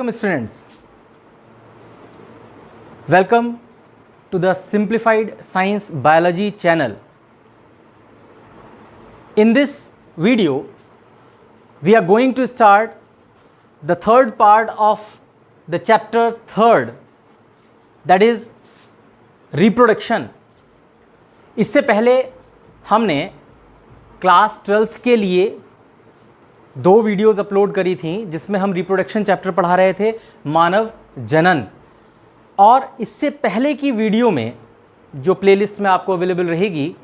Welcome students. Welcome to the Simplified Science Biology channel. In this video, we are going to start the third part of the chapter 3rd, that is reproduction. इससे पहले हमने class 12th के लिए 2 videos upload करी थी जिसमें हम reproduction chapter पढ़ा रहे थे, मानव जनन। और इससे पहले की वीडियो में जो प्लेलिस्ट में आपको अवेलेबल रहेगी,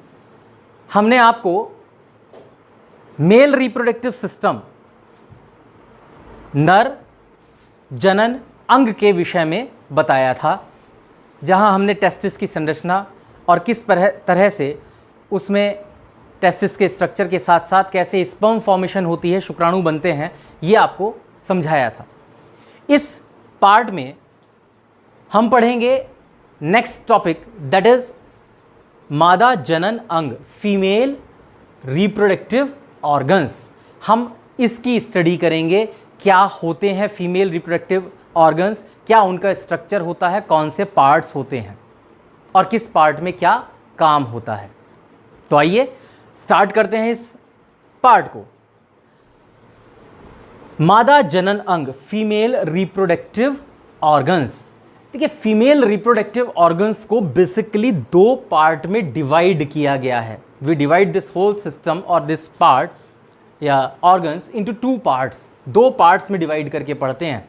हमने आपको मेल रिप्रोडक्टिव सिस्टम, नर जनन अंग के विषय में बताया था, जहां हमने टेस्टिस की संरचना और किस तरह से उसमें टेस्टिस के स्ट्रक्चर के साथ साथ कैसे स्पर्म फॉर्मेशन होती है, शुक्राणु बनते हैं, ये आपको समझाया था। इस पार्ट में हम पढ़ेंगे नेक्स्ट टॉपिक, दैट इज मादा जनन अंग, फीमेल रिप्रोडक्टिव ऑर्गन्स। हम इसकी स्टडी करेंगे, क्या होते हैं फीमेल रिप्रोडक्टिव ऑर्गन्स, क्या उनका स्ट्रक्चर होता है, कौन से पार्ट्स होते हैं और किस पार्ट में क्या काम होता है। तो आइए स्टार्ट करते हैं इस पार्ट को। मादा जनन अंग, फीमेल रिप्रोडक्टिव ऑर्गन्स। देखिए, फीमेल रिप्रोडक्टिव ऑर्गन्स को बेसिकली 2 पार्ट में डिवाइड किया गया है। We divide this whole system और दिस पार्ट या ऑर्गन्स इनटू 2 पार्ट्स, 2 पार्ट्स में डिवाइड करके पढ़ते हैं।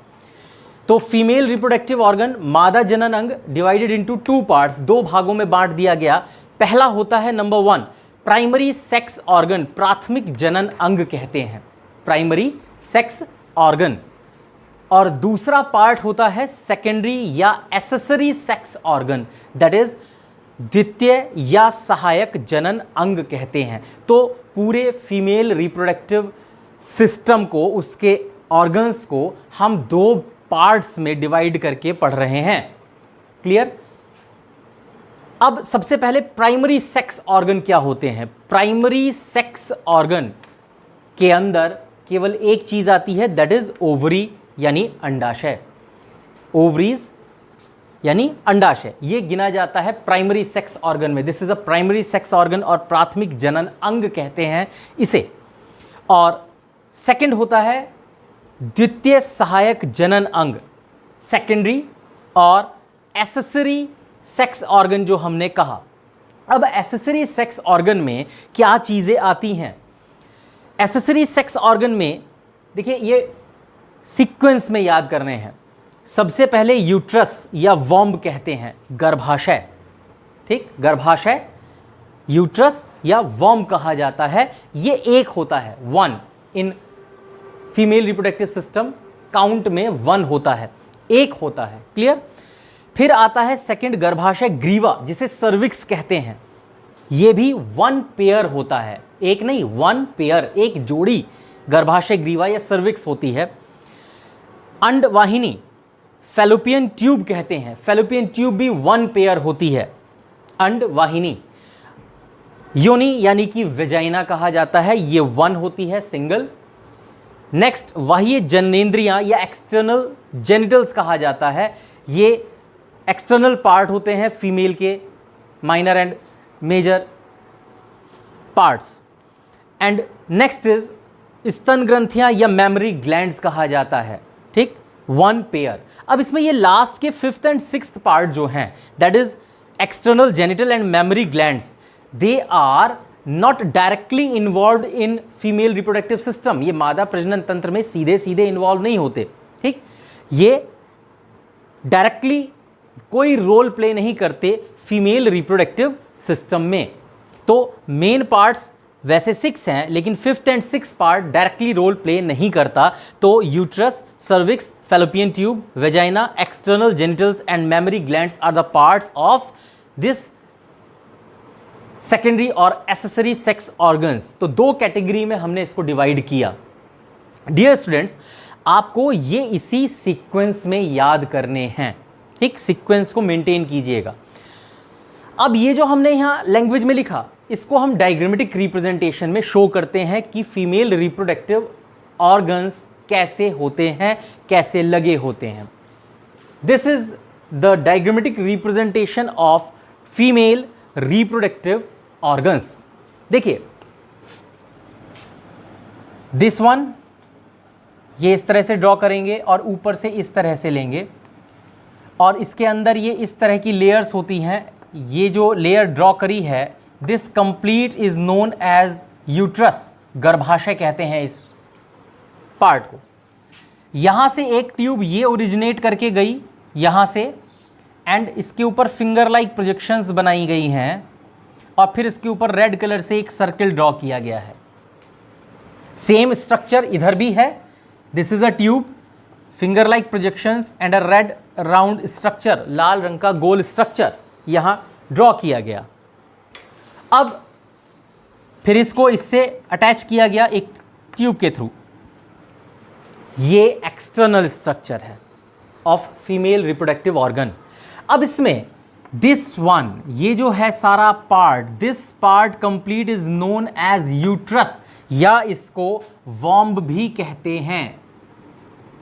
तो फीमेल रिप्रोडक्टिव ऑर्गन, मादा जनन अंग, डिवाइडेड इनटू 2 पार्ट्स, 2 भागों में बांट दिया गया। पहला होता है नंबर 1 प्राइमरी सेक्स ऑर्गन, प्राथमिक जनन अंग कहते हैं, प्राइमरी सेक्स ऑर्गन। और दूसरा पार्ट होता है सेकेंडरी या accessory sex organ, that is द्वितीय या सहायक जनन अंग कहते हैं। तो पूरे फीमेल रिप्रोडक्टिव सिस्टम को, उसके ऑर्गन्स को हम 2 पार्ट्स में डिवाइड करके पढ़ रहे हैं। क्लियर? अब सबसे पहले प्राइमरी सेक्स ऑर्गन क्या होते हैं। प्राइमरी सेक्स ऑर्गन के अंदर केवल एक चीज आती है, दैट इज ओवरी यानी अंडाशय। ओवरीज यानी अंडाशय, ये गिना जाता है प्राइमरी सेक्स ऑर्गन में। This is a primary sex organ और प्राथमिक जनन अंग कहते हैं इसे। और सेकंड होता है द्वितीय सहायक जनन अंग, सेकेंडरी और एसेसरी सेक्स ऑर्गन जो हमने कहा। अब एसेसरी सेक्स ऑर्गन में क्या चीज़ें आती हैं। एसेसरी सेक्स ऑर्गन में देखिए, ये सीक्वेंस में याद करने हैं। सबसे पहले यूट्रस या वॉम्ब कहते हैं, गर्भाशय। ठीक, गर्भाशय, यूट्रस या वॉम्ब कहा जाता है। ये एक होता है, 1 इन फीमेल रिप्रोडक्टिव सिस्टम काउंट में 1 होता है, एक होता है। क्लियर? फिर आता है सेकंड गर्भाशय ग्रीवा, जिसे सर्विक्स कहते हैं। यह भी 1 पेयर होता है, एक नहीं 1 पेयर, एक जोड़ी गर्भाशय ग्रीवा या सर्विक्स होती है। अंडवाहिनी, फैलोपियन ट्यूब कहते हैं, फैलोपियन ट्यूब भी 1 पेयर होती है, अंडवाहिनी। योनि यानी कि वेजाइना कहा जाता है, ये 1 होती है, सिंगल। नेक्स्ट बाह्य जननेंद्रियां या एक्सटर्नल जेनिटल्स कहा जाता है, ये एक्सटर्नल पार्ट होते हैं फीमेल के, minor and major parts. And next is स्तन ग्रंथियां या मेमरी ग्लैंड्स कहा जाता है। ठीक, 1 पेयर। अब इसमें ये लास्ट के 5th एंड 6th पार्ट जो हैं, that is external genital and mammary glands, they are not directly involve in female reproductive system. ये मादा प्रजनन तंत्र में सीधे सीधे इन्वॉल्व नहीं होते। ठीक, ये डायरेक्टली कोई रोल प्ले नहीं करते फीमेल रिप्रोडक्टिव सिस्टम में। तो मेन पार्ट्स वैसे 6 हैं, लेकिन 5th and 6th part directly role play नहीं करता। तो uterus, cervix, fallopian tube, vagina, external genitals and mammary glands are the parts of this secondary और एसेसरी सेक्स ऑर्गन्स। तो 2 कैटेगरी में हमने इसको डिवाइड किया। डियर स्टूडेंट्स, आपको ये इसी सीक्वेंस में याद करने हैं। ठीक, सीक्वेंस को मेंटेन कीजिएगा। अब ये जो हमने यहाँ लैंग्वेज में लिखा, इसको हम डायग्रामेटिक रिप्रेजेंटेशन में शो करते हैं कि फीमेल रिप्रोडक्टिव ऑर्गन्स कैसे होते हैं, कैसे लगे होते हैं। This is the diagrammatic representation of female reproductive organs. देखिए दिस वन, ये इस तरह से ड्रॉ करेंगे और ऊपर से इस तरह से लेंगे और इसके अंदर ये इस तरह की लेयर्स होती हैं। ये जो लेयर ड्रॉ करी है, this complete is known as uterus, गर्भाशय कहते हैं इस पार्ट को। यहां से एक ट्यूब ये ओरिजिनेट करके गई यहां से, एंड इसके ऊपर फिंगर लाइक प्रोजेक्शंस बनाई गई हैं और फिर इसके ऊपर रेड कलर से एक सर्कल ड्रॉ किया गया है। सेम स्ट्रक्चर इधर भी है। This is a tube, finger like projections and a red round structure, लाल रंग का गोल स्ट्रक्चर यहां ड्रॉ किया गया। अब फिर इसको इससे अटैच किया गया एक ट्यूब के थ्रू। ये एक्सटर्नल स्ट्रक्चर है ऑफ फीमेल रिप्रोडक्टिव ऑर्गन। अब इसमें दिस वन, ये जो है सारा part, this part complete is known as uterus, या इसको वॉम्ब भी कहते हैं।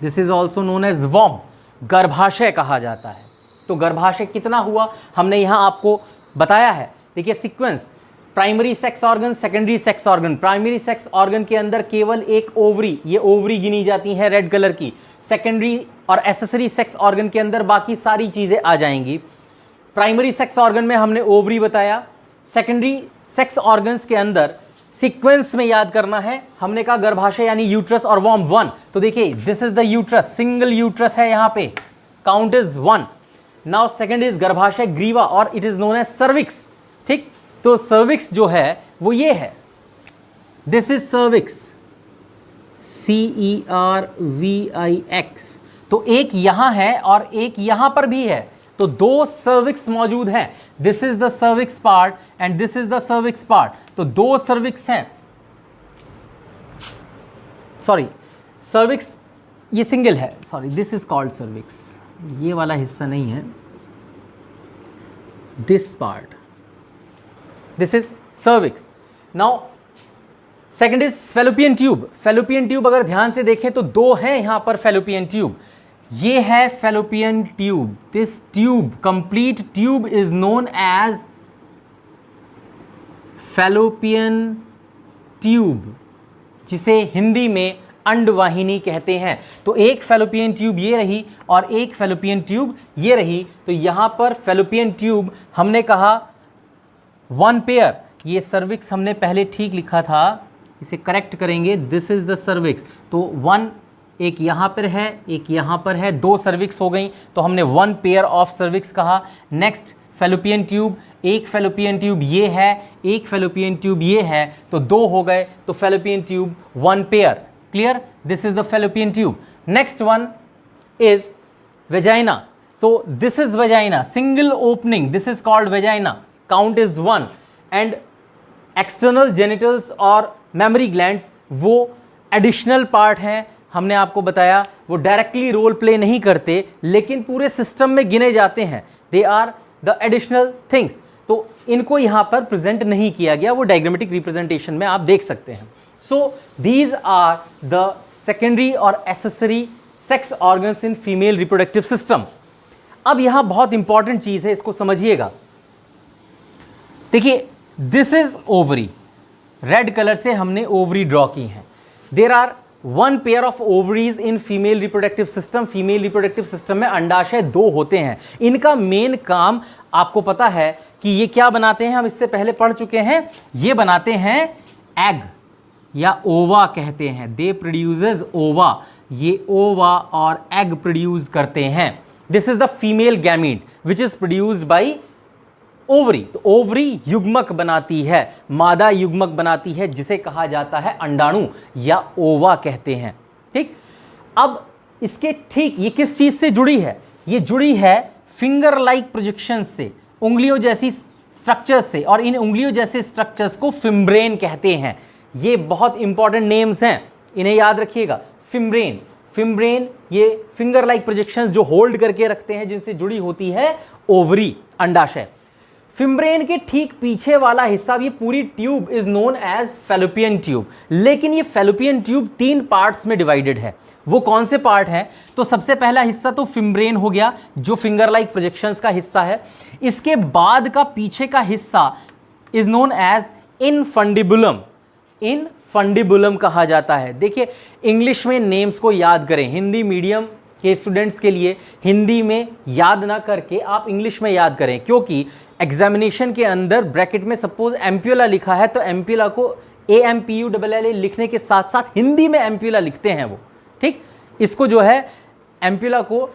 This is also known as womb, गर्भाशय कहा जाता है। तो गर्भाशय कितना हुआ हमने यहां आपको बताया है। देखिए sequence, primary sex organ, secondary sex organ. Primary sex organ के अंदर केवल एक ओवरी, ये ओवरी गिनी जाती है रेड कलर की। सेकेंडरी और एसेसरी सेक्स ऑर्गन के अंदर बाकी सारी चीजें आ जाएंगी। प्राइमरी सेक्स ऑर्गन में हमने ओवरी बताया। सेकेंडरी सेक्स ऑर्गन्स के अंदर सीक्वेंस में याद करना है, हमने कहा गर्भाशय यानी यूट्रस और वॉम्ब 1। तो देखिए this is the uterus, single uterus है यहां पे, count is 1। Now second is गर्भाशय ग्रीवा और it is known as cervix. ठीक, तो सर्विक्स जो है वो ये है, दिस इज सर्विक्स, CERVIX। तो एक यहां है और एक यहां पर भी है, तो दो सर्विक्स मौजूद हैं। This is the cervix part and this is the cervix part. तो दो सर्विक्स हैं, सॉरी सर्विक्स ये सिंगल है, sorry this is called cervix, ये वाला हिस्सा नहीं है, this part, this is cervix. Now second is fallopian tube. Fallopian tube अगर ध्यान से देखें तो दो हैं यहां पर फेलोपियन ट्यूब। ये है fallopian tube, this tube, complete tube is known as fallopian tube, जिसे हिंदी में अंडवाहिनी कहते हैं। तो एक फेलोपियन ट्यूब ये रही और एक फेलोपियन ट्यूब ये रही। तो यहां पर फेलोपियन ट्यूब हमने कहा 1 पेयर, ये सर्विक्स हमने पहले ठीक लिखा था, इसे करेक्ट करेंगे, दिस इज द सर्विक्स। तो 1 एक यहां पर है, एक यहां पर है, दो सर्विक्स हो गई, तो हमने 1 पेयर ऑफ सर्विक्स कहा। नेक्स्ट फेलोपियन ट्यूब, एक फेलोपियन ट्यूब ये है, एक फेलोपियन ट्यूब ये है, तो दो हो गए, तो fallopian tube 1 pair. Clear, this is the fallopian tube. Next one is vagina. So this is vagina, single opening, this is called vagina, count is 1। And external genitals और मेमरी ग्लैंड्स वो additional part हैं, हमने आपको बताया वो directly role play नहीं करते लेकिन पूरे सिस्टम में गिने जाते हैं, they are the additional things. तो इनको यहां पर प्रेजेंट नहीं किया गया, वो डायग्रामेटिक रिप्रेजेंटेशन में आप देख सकते हैं। So these are the secondary और accessory sex organs in female reproductive system. अब यहां बहुत इंपॉर्टेंट चीज है, इसको समझिएगा। देखिए this is ovary, red colour से हमने ओवरी ड्रॉ की है। There are 1 pair of ovaries in female reproductive system. Female reproductive system में अंडाशय 2 होते हैं। इनका मेन काम आपको पता है कि ये क्या बनाते हैं, हम इससे पहले पढ़ चुके हैं, ये बनाते हैं एग या ओवा कहते हैं, दे प्रोड्यूसेस ओवा, ये ओवा और एग प्रोड्यूस करते हैं। This is the female gamete which is produced by ovary. तो ओवरी युग्मक बनाती है, मादा युग्मक बनाती है, जिसे कहा जाता है अंडाणु या ओवा कहते हैं। ठीक, अब इसके ठीक ये किस चीज से जुड़ी है, ये जुड़ी है फिंगर लाइक प्रोजेक्शन से, उंगलियों जैसी स्ट्रक्चर्स से, और इन उंगलियों जैसे स्ट्रक्चर्स को फिम्ब्रेन कहते हैं। ये बहुत इंपॉर्टेंट नेम्स हैं, इन्हें याद रखिएगा। फिम्ब्रेन, फिम्ब्रेन ये फिंगर लाइक प्रोजेक्शंस जो होल्ड करके रखते हैं, जिनसे जुड़ी होती है ओवरी, अंडाशय। फिम्ब्रेन के ठीक पीछे वाला हिस्सा, ये पूरी tube is known as fallopian tube. लेकिन ये फैलोपियन ट्यूब 3 पार्ट्स में डिवाइडेड है। वो कौन से पार्ट हैं? तो सबसे पहला हिस्सा तो फिम्ब्रेन हो गया, जो फिंगर लाइक प्रोजेक्शंस का हिस्सा है। इसके बाद का पीछे का हिस्सा is known as infundibulum. Infundibulum कहा जाता है। देखिए, इंग्लिश में नेम्स को याद करें। हिंदी मीडियम के स्टूडेंट्स के लिए हिंदी में याद ना करके आप इंग्लिश में याद करें, क्योंकि एग्जामिनेशन के अंदर ब्रैकेट में सपोज एम्प्यूला लिखा है तो एम्प्यूला को AMPULLA लिखने के साथ साथ हिंदी में एम्प्यूला लिखते हैं वो, ठीक। इसको जो है एम्प्यूला को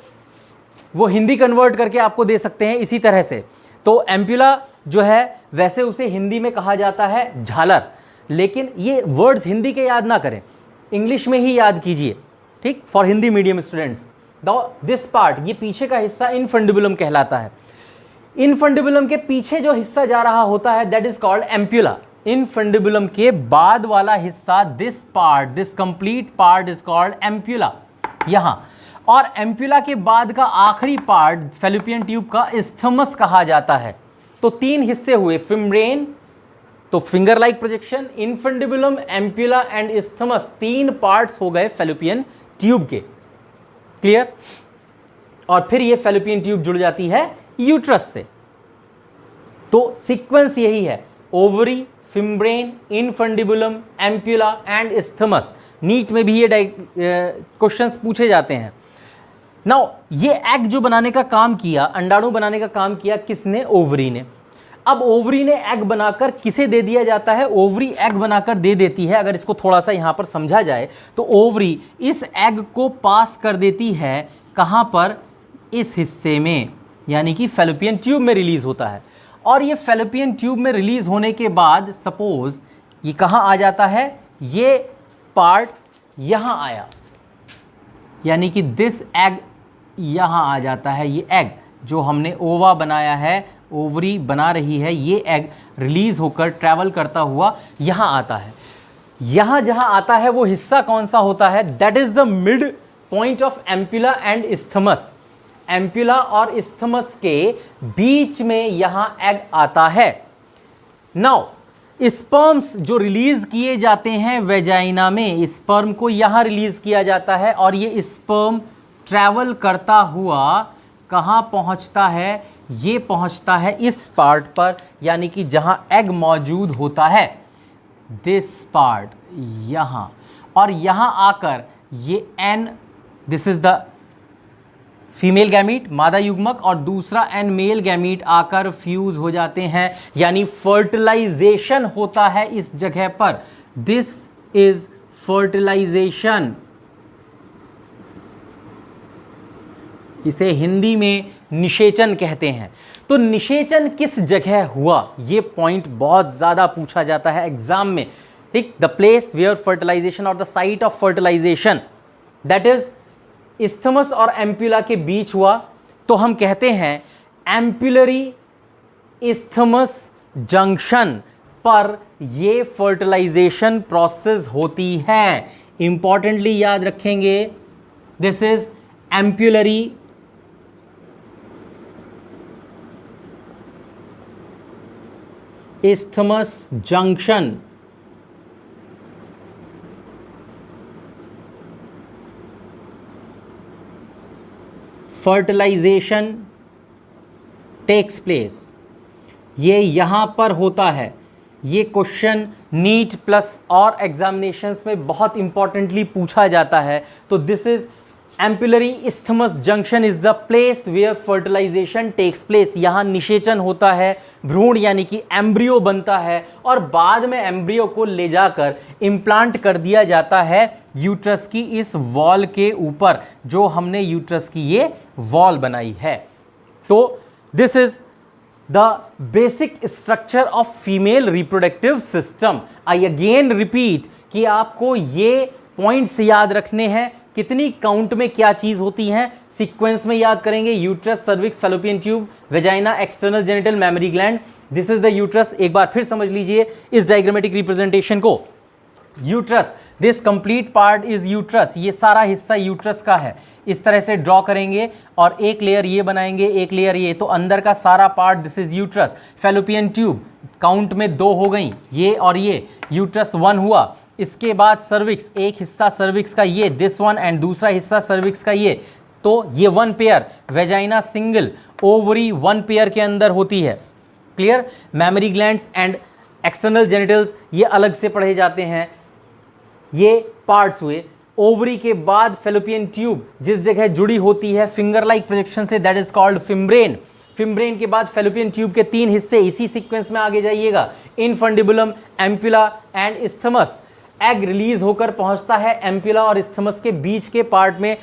वो हिंदी कन्वर्ट करके आपको दे सकते हैं इसी तरह से। तो एम्प्यूला जो है वैसे उसे हिंदी में कहा जाता है झालर, लेकिन ये वर्ड्स हिंदी के याद ना करें, इंग्लिश में ही याद कीजिए, ठीक, for Hindi medium students. This part, ये पीछे का हिस्सा इनफंडिबुलम कहलाता है। इनफंडिबुलम के पीछे जो हिस्सा जा रहा होता है that is called ampulla. Infundibulum के बाद वाला हिस्सा, this part, this complete part is called ampulla यहां। और एम्प्यूला के बाद का आखिरी पार्ट फैलोपियन ट्यूब का इस्थमस कहा जाता है। तो 3 हिस्से हुए, फिम्ब्रेन, तो finger like projection, infundibulum, ampulla and isthmus, 3 parts हो गए फैलोपियन ट्यूब के। क्लियर? और फिर ये फैलोपियन ट्यूब जुड़ जाती है यूट्रस से। तो सीक्वेंस यही है, ओवरी, फिम्ब्रेन, infundibulum, ampulla and isthmus. NEET में भी ये क्वेश्चंस पूछे जाते हैं। नाउ ये एग जो बनाने का काम किया, अंडाणु बनाने का काम किया किसने? ओवरी ने। अब ओवरी ने एग बनाकर किसे दे दिया जाता है? ओवरी एग बनाकर दे देती है। अगर इसको थोड़ा सा यहां पर समझा जाए तो ओवरी इस एग को पास कर देती है कहां पर? इस हिस्से में, यानी कि फैलोपियन ट्यूब में रिलीज होता है। और ये फैलोपियन ट्यूब में रिलीज होने के बाद सपोज ये कहां आ जाता है? ये पार्ट यहां आया, यानी कि दिस एग यहां आ जाता है। ये एग जो हमने ओवा बनाया है, ओवरी बना रही है, ये एग रिलीज होकर ट्रैवल करता हुआ यहां आता है। यहां जहां आता है वो हिस्सा कौन सा होता है? That is the mid point of ampulla and isthmus. Ampulla और इस्थमस के बीच में यहां एग आता है। नाउ स्पर्म्स जो रिलीज किए जाते हैं वेजाइना में, स्पर्म को यहां रिलीज किया जाता है और ये स्पर्म ट्रैवल करता हुआ कहां पहुंचता है? ये पहुंचता है इस पार्ट पर, यानी कि जहां एग मौजूद होता है, दिस पार्ट यहां। और यहां आकर ये an, this is the female gamete, मादा युग्मक, और दूसरा एन मेल गैमीट आकर फ्यूज हो जाते हैं, यानी फर्टिलाइजेशन होता है इस जगह पर। This is fertilization. इसे हिंदी में निषेचन कहते हैं। तो निषेचन किस जगह हुआ? ये पॉइंट बहुत ज्यादा पूछा जाता है एग्जाम में, ठीक। द प्लेस वेयर फर्टिलाइजेशन और the site of fertilization, that is isthmus और एम्प्यूला के बीच हुआ। तो हम कहते हैं एम्प्यूलरी इस्थमस जंक्शन पर ये फर्टिलाइजेशन प्रोसेस होती है। इंपॉर्टेंटली याद रखेंगे, this is ampullary isthmus junction. Fertilization takes place, ये यहां पर होता है। ये क्वेश्चन नीट प्लस और एग्जामिनेशंस में बहुत इंपॉर्टेंटली पूछा जाता है। तो this is ampullary isthmus junction is the place where fertilization takes place. यहाँ निषेचन होता है, भ्रूण यानी कि एम्ब्रियो बनता है और बाद में एम्ब्रियो को ले जाकर इम्प्लांट कर दिया जाता है यूट्रस की इस वॉल के ऊपर, जो हमने यूट्रस की ये वॉल बनाई है। तो this is the basic structure of female reproductive system. I again repeat कि आपको ये पॉइंट्स याद रखने हैं, कितनी काउंट में क्या चीज होती है, सीक्वेंस में याद करेंगे। Uterus, cervix, fallopian tube, vagina, external genital, mammary gland, this is the uterus. एक बार फिर समझ लीजिए इस डायग्रामेटिक रिप्रेजेंटेशन को। Uterus this complete part is uterus, ये सारा हिस्सा यूट्रस का है। इस तरह से ड्रॉ करेंगे और एक लेयर ये बनाएंगे, एक लेयर ये, तो अंदर का सारा part this is uterus. Fallopian tube count में 2 हो गई, ये और ये, यूट्रस 1 हुआ। इसके बाद सर्विक्स, एक हिस्सा सर्विक्स का ये, दिस वन, एंड दूसरा हिस्सा सर्विक्स का ये, तो ये 1 pair. Vagina single, ovary 1 pair के अंदर होती है। Clear? Memory glands and external genitals ये अलग से पढ़े जाते हैं। ये पार्ट्स हुए। ओवरी के बाद फेलोपियन ट्यूब जिस जगह जुड़ी होती है फिंगर लाइक प्रोजेक्शन से, दैट इज कॉल्ड फिम्ब्रेन। फिम्ब्रेन के बाद फेलोपियन ट्यूब के 3 हिस्से, इसी सीक्वेंस में आगे जाइएगा, infundibulum, ampulla and isthmus. Egg release होकर पहुंचता है एम्पुला और इस्थमस के बीच के पार्ट में,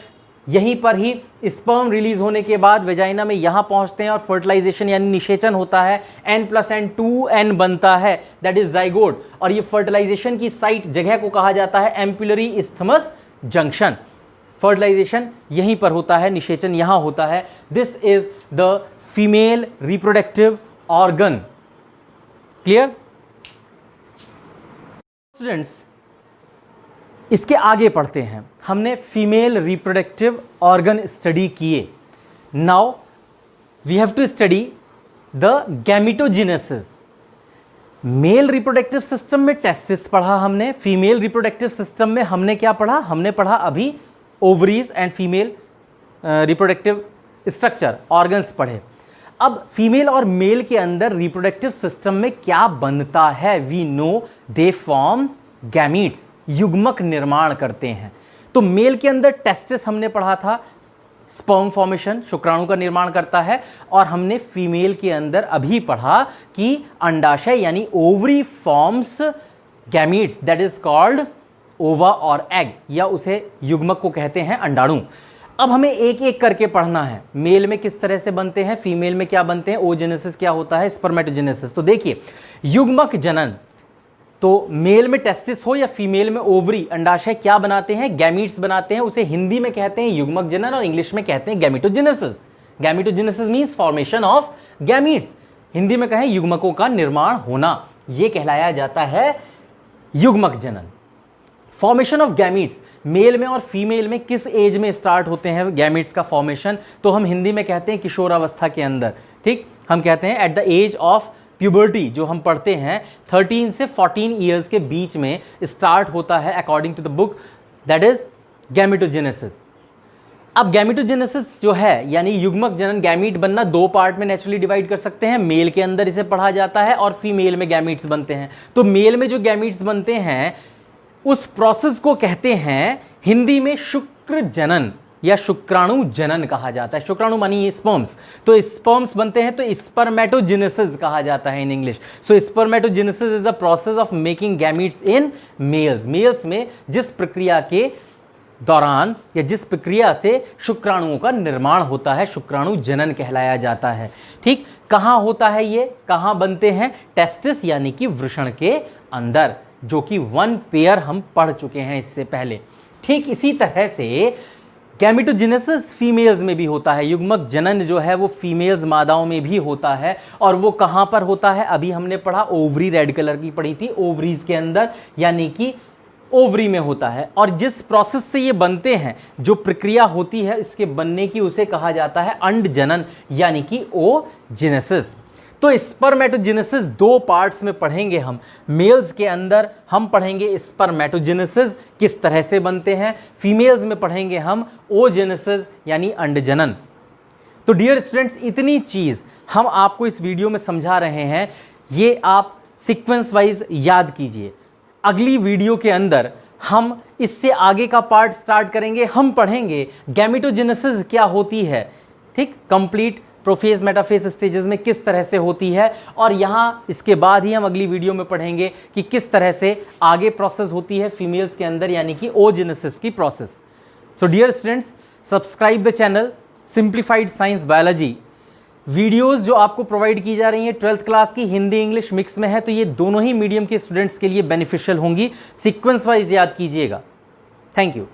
यहीं पर ही स्पर्म रिलीज होने के बाद वेजाइना में यहाँ पहुंचते हैं और फर्टिलाइजेशन यानी निषेचन होता है। N+N 2N बनता है, दैट इज जाइगोट। और ये फर्टिलाइजेशन की साइट, जगह को कहा जाता है एम्पुलरी इस्थमस जंक्शन। फर्टिलाइजेशन यहीं पर होता है, निषेचन यहाँ होता है। This is the female reproductive organ. Clear students? इसके आगे पढ़ते हैं। हमने फीमेल रिप्रोडक्टिव ऑर्गन स्टडी किए। Now we have to study the gametogenesis. Male reproductive system में टेस्टिस पढ़ा हमने, फीमेल रिप्रोडक्टिव सिस्टम में हमने क्या पढ़ा? हमने पढ़ा अभी ovaries and female reproductive structure, organs पढ़े। अब फीमेल और मेल के अंदर रिप्रोडक्टिव सिस्टम में क्या बनता है? We know they form gametes, युग्मक निर्माण करते हैं। तो मेल के अंदर टेस्टिस हमने पढ़ा था, स्पर्म फॉर्मेशन, शुक्राणु का निर्माण करता है। और हमने फीमेल के अंदर अभी पढ़ा कि अंडाशय यानी ovary forms gametes, that is called ओवा और एग, या उसे युग्मक को कहते हैं अंडाणु। अब हमें एक एक करके पढ़ना है। मेल में किस तरह से बनते हैं, फीमेल में क्या बनते हैं, ओजेनेसिस क्या होता है, स्पर्मेटोजेनेसिस। तो देखिए, युग्मक जनन, तो मेल में टेस्टिस हो या फीमेल में ओवरी, अंडाशय क्या बनाते हैं? गैमीट्स बनाते हैं। उसे हिंदी में कहते हैं युग्मक जनन और इंग्लिश में कहते हैं gametogenesis. Gametogenesis means formation of gametes. Hindi में कहें युग्मकों का निर्माण होना, यह कहलाया जाता है युग्मक जनन। फॉर्मेशन ऑफ गैमीट्स मेल में और फीमेल में किस एज में स्टार्ट होते हैं गैमीट्स का फॉर्मेशन? तो हम हिंदी में कहते हैं किशोरावस्था के अंदर। ठीक, हम कहते हैं at the age of puberty, जो हम पढ़ते हैं 13 से 14 ईयर्स के बीच में स्टार्ट होता है according to the book, that is gametogenesis. अब गैमेटोजेनेसिस जो है यानी युग्मक जनन, गैमीट बनना, 2 पार्ट में नेचुरली डिवाइड कर सकते हैं। मेल के अंदर इसे पढ़ा जाता है और फीमेल में गैमीट्स बनते हैं। तो मेल में जो गैमीट्स बनते हैं उस प्रोसेस को कहते हैं हिंदी में शुक्र जनन या शुक्राणु जनन कहा जाता है। शुक्राणु मानी स्पर्म्स, तो स्पर्म्स बनते हैं तो स्पर्मेटोजेनेसिस कहा जाता है in English. So spermatogenesis is the process of making gametes in males. Males में जिस प्रक्रिया के दौरान या जिस प्रक्रिया से शुक्राणुओं का निर्माण होता है, शुक्राणु जनन कहलाया जाता है। ठीक, कहाँ होता है ये, कहाँ बनते हैं? टेस्टिस यानी कि वृषण के अंदर, जो कि 1 पेयर हम पढ़ चुके हैं इससे पहले। ठीक इसी तरह से गैमेटोजेनेसिस फीमेल्स में भी होता है। युग्मक जनन जो है वो फीमेल्स मादाओं में भी होता है। और वो कहाँ पर होता है? अभी हमने पढ़ा, ओवरी, रेड कलर की पढ़ी थी, ओवरीज के अंदर यानी कि ओवरी में होता है। और जिस प्रोसेस से ये बनते हैं, जो प्रक्रिया होती है इसके बनने की, उसे कहा जाता है अंड जनन यानी कि ओजेनेसिस। तो स्पर्मेटोजेनेसिस 2 पार्ट्स में पढ़ेंगे हम। मेल्स के अंदर हम पढ़ेंगे स्पर्मेटोजेनेसिस किस तरह से बनते हैं, फीमेल्स में पढ़ेंगे हम ओजेनेसिस यानी अंडजनन। तो डियर स्टूडेंट्स, इतनी चीज़ हम आपको इस वीडियो में समझा रहे हैं, ये आप सीक्वेंस वाइज याद कीजिए। अगली वीडियो के अंदर हम इससे आगे का पार्ट स्टार्ट करेंगे। हम पढ़ेंगे गैमेटोजेनेसिस क्या होती है, ठीक, कंप्लीट प्रोफेज मेटाफेज स्टेजेस में किस तरह से होती है। और यहाँ इसके बाद ही हम अगली वीडियो में पढ़ेंगे कि किस तरह से आगे प्रोसेस होती है फीमेल्स के अंदर यानी कि ओजेनेसिस की process. So dear students, subscribe the channel simplified science biology. Videos जो आपको प्रोवाइड की जा रही हैं 12th क्लास की, हिंदी इंग्लिश मिक्स में है, तो ये दोनों ही मीडियम के स्टूडेंट्स के लिए बेनिफिशियल होंगी। सीक्वेंस वाइज याद कीजिएगा। Thank you.